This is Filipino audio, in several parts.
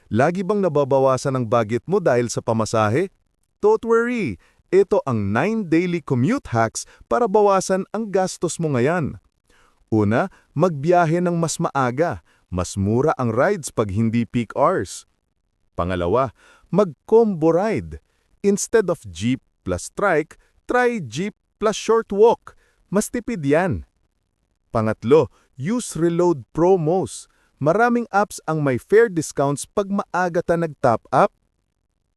Lagi bang nababawasan ang budget mo dahil sa pamasahe? Don't worry, ito ang 9 daily commute hacks para bawasan ang gastos mo ngayon. Una, magbiyahe ng mas maaga. Mas mura ang rides pag hindi peak hours. Pangalawa, mag-combo ride. Instead of jeep plus trike, try jeep plus short walk. Mas tipid yan. Pangatlo, use reload promos. Maraming apps ang may fare discounts pag maaga ta nag-top up.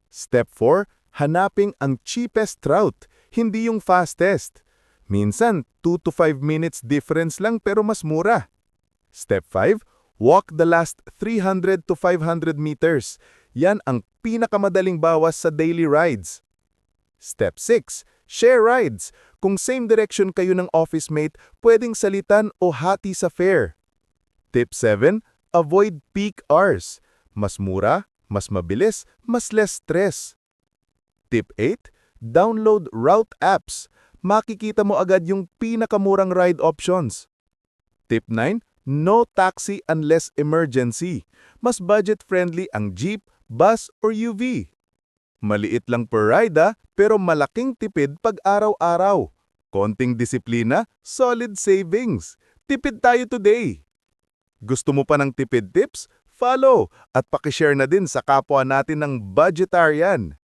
Step 4, hanaping ang cheapest route, hindi yung fastest. Minsan, 2 to 5 minutes difference lang pero mas mura. Step 5, walk the last 300 to 500 meters. Yan ang pinakamadaling bawas sa daily rides. Step 6, share rides. Kung same direction kayo ng office mate, pwedeng salitan o hati sa fare. Tip 7, avoid peak hours. Mas mura, mas mabilis, mas less stress. Tip 8, download route apps. Makikita mo agad yung pinakamurang ride options. Tip 9, no taxi unless emergency. Mas budget-friendly ang jeep, bus, or UV. Maliit lang per ride pero malaking tipid pag araw-araw. Konting disiplina, solid savings. Tipid tayo today! Gusto mo pa ng tipid tips? Follow at pakishare na din sa kapwa natin ng budgetarian.